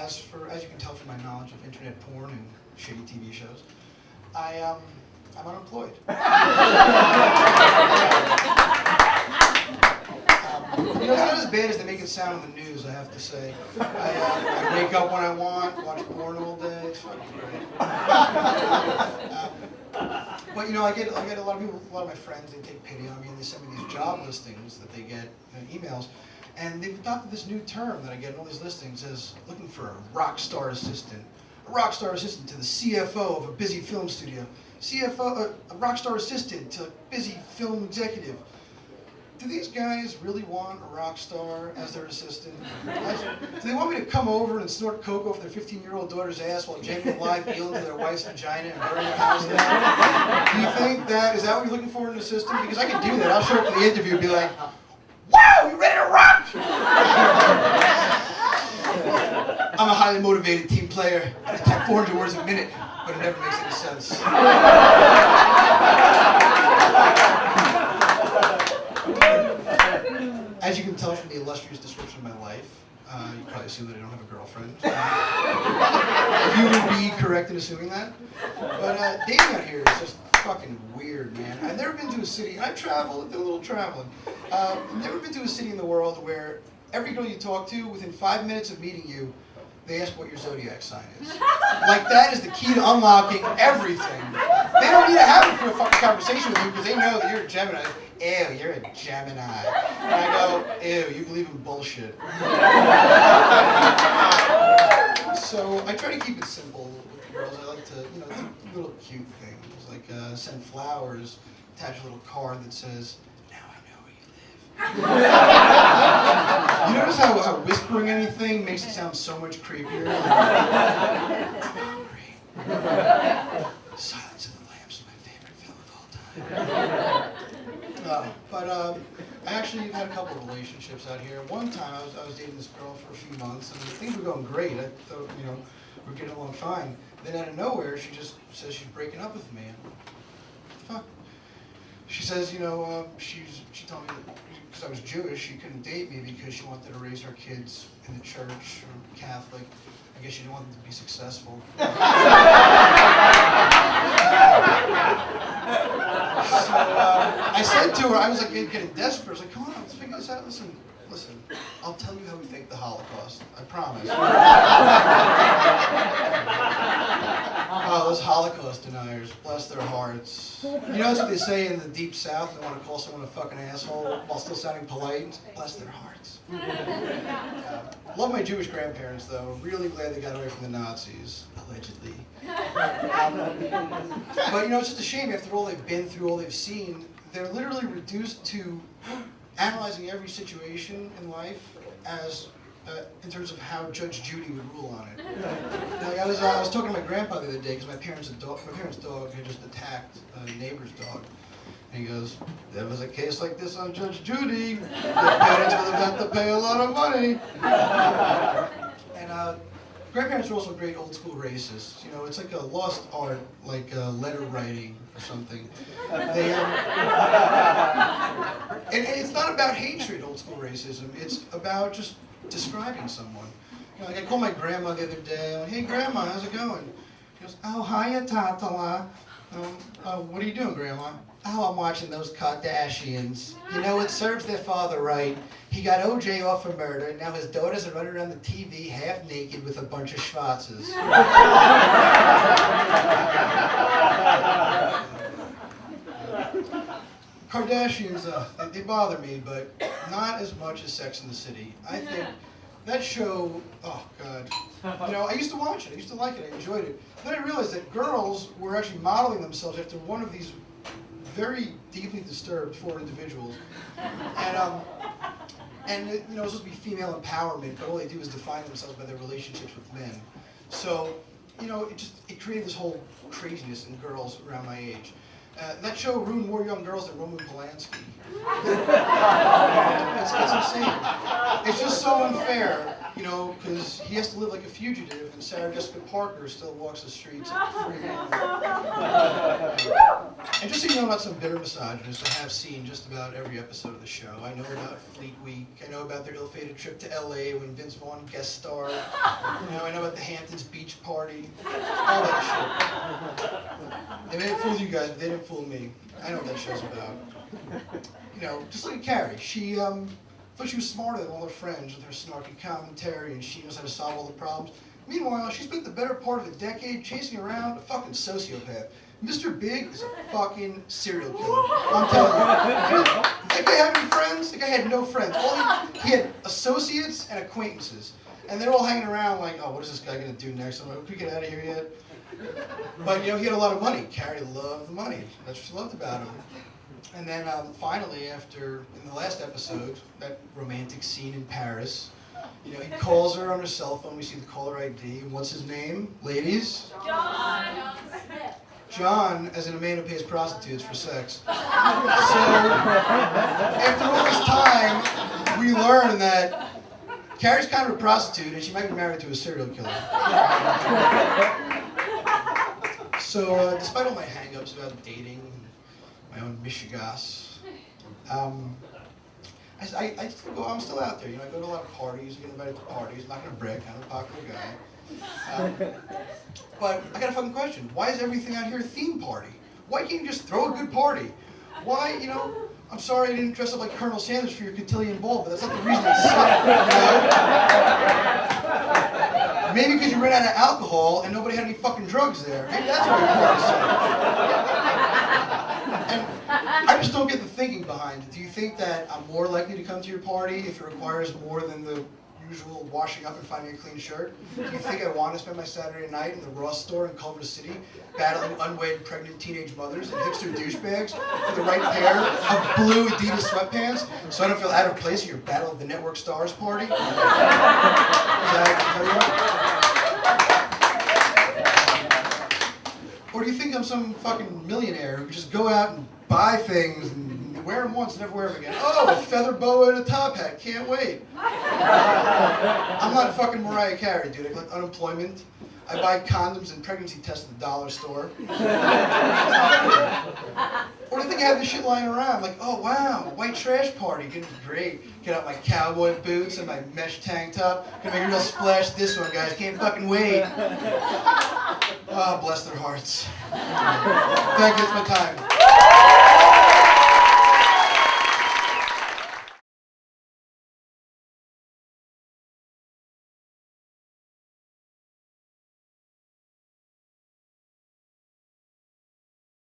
as you can tell from my knowledge of internet porn and shitty TV shows, I'm unemployed. You know, it's not as bad as they make it sound in the news, I have to say. I wake up when I want, watch porn all day, it's fucking great. But you know, I get a lot of people, a lot of my friends, they take pity on me and they send me these job listings that they get emails. And they've adopted this new term that I get in all these listings as looking for a rock star assistant. A rock star assistant to the CFO of a busy film studio. CFO, a rock star assistant to a busy film executive. Do these guys really want a rock star as their assistant? Do they want me to come over and snort coke off their 15-year-old daughter's ass while jamming a live eel into their wife's vagina and burning their house down? Do you think is that what you're looking for in an assistant? Because I can do that. I'll show up for the interview and be like, wow, you ready to rock? I'm a highly motivated team player. I type 400 words a minute, but it never makes any sense. As you can tell from the illustrious description of my life, you probably assume that I don't have a girlfriend. You would be correct in assuming that. But dating out here is just fucking weird, man. I've never been to a city, I've traveled, I did a little traveling. I've never been to a city in the world where every girl you talk to, within 5 minutes of meeting you, they ask what your zodiac sign is. Like, that is the key to unlocking everything. They don't need to have it for a fucking conversation with you because they know that you're a Gemini. Ew, you're a Gemini. And I go, ew, you believe in bullshit. So I try to keep it simple with the girls. I like to, you know, do little cute things, like send flowers, attach a little card that says, now I know where you live. You notice how whispering anything makes it sound so much creepier? Silence of the Lambs is my favorite film of all time. I actually had a couple of relationships out here. One time I was dating this girl for a few months and things were going great. I thought, you know, we were getting along fine. Then out of nowhere, she just says she's breaking up with me. And, what the fuck? She says, you know, she told me that because I was Jewish, she couldn't date me because she wanted to raise her kids in the church or Catholic. I guess she didn't want them to be successful. So I said to her, I was like getting desperate. I was like, come on, let's figure this out. Listen, I'll tell you how we faked the Holocaust. I promise. Oh, those Holocaust deniers, bless their hearts. You know that's what they say in the deep South? They want to call someone a fucking asshole while still sounding polite. Bless their hearts. Love my Jewish grandparents, though. I'm really glad they got away from the Nazis, allegedly. But you know, it's just a shame after all they've been through, all they've seen, they're literally reduced to analyzing every situation in life as in terms of how Judge Judy would rule on it. Like I was talking to my grandpa the other day because my parents' dog had just attacked a neighbor's dog. And he goes, there was a case like this on Judge Judy. The parents would have had to pay a lot of money. And grandparents are also great old school racists. You know, it's like a lost art, like letter writing or something. They, and it's not about hatred, old school racism. It's about just describing someone. You know, like I called my grandma the other day. I'm like, hey grandma, how's it going? She goes, oh, hiya, Tatala. What are you doing, grandma? Oh, I'm watching those Kardashians. You know, it serves their father right. He got OJ off for murder, and now his daughters are running around the TV half naked with a bunch of schwarzes. Kardashians, they bother me, but not as much as Sex and the City. I think that show, oh God. You know, I used to watch it, I used to like it, I enjoyed it. Then I realized that girls were actually modeling themselves after one of these very deeply disturbed four individuals. And it, you know, it was supposed to be female empowerment, but all they do is define themselves by their relationships with men. So, you know, it created this whole craziness in girls around my age. That show ruined more young girls than Roman Polanski. It's insane. It's just so unfair. You know, because he has to live like a fugitive, and Sarah Jessica Parker still walks the streets free. And just so you know about some bitter misogynists, I have seen just about every episode of the show. I know about Fleet Week. I know about their ill-fated trip to LA when Vince Vaughn guest starred. You know, I know about the Hamptons beach party. All that shit. They may have fooled you guys, but they didn't fool me. I know what that show's about. You know, just look at Carrie. She thought she was smarter than all her friends with her snarky commentary, and she knows how to solve all the problems. Meanwhile, she spent the better part of a decade chasing around a fucking sociopath. Mr. Big is a fucking serial killer. I'm telling you. That guy had any friends? The guy had no friends. He had associates and acquaintances. And they're all hanging around like, oh, what is this guy going to do next? I'm like, can we get out of here yet? But, you know, he had a lot of money. Carrie loved the money. That's what she loved about him. And then finally, after, in the last episode, that romantic scene in Paris, you know, he calls her on her cell phone. We see the caller ID. What's his name, ladies? John. John, as in a man who pays prostitutes for sex. So, after all this time, we learn that Carrie's kind of a prostitute, and she might be married to a serial killer. So, despite all my hang-ups about dating, my own mishigas, I'm still out there. You know, I go to a lot of parties. I get invited to parties. I'm not gonna brag. I'm a popular guy. But I got a fucking question. Why is everything out here a theme party? Why can't you just throw a good party? Why, you know, I'm sorry I didn't dress up like Colonel Sanders for your cotillion ball, but that's not the reason it sucked, you know? Maybe because you ran out of alcohol and nobody had any fucking drugs there. Maybe that's why your party sucked. And I just don't get the thinking behind it. Do you think that I'm more likely to come to your party if it requires more than the usual washing up and finding a clean shirt? Do you think I want to spend my Saturday night in the Ross store in Culver City battling unwed pregnant teenage mothers and hipster douchebags for the right pair of blue Adidas sweatpants so I don't feel out of place at your Battle of the Network Stars party? Is that right? Or do you think I'm some fucking millionaire who just go out and buy things and wear them once and never wear them again? Oh, a feather boa and a top hat, can't wait. I'm not fucking Mariah Carey, dude. I collect unemployment. I buy condoms and pregnancy tests at the dollar store. Or do you think I have this shit lying around? Like, oh wow, white trash party, gonna be great. Get out my cowboy boots and my mesh tank top. Gonna make a real splash this one, guys. Can't fucking wait. Oh, bless their hearts. Thank you, it's my time.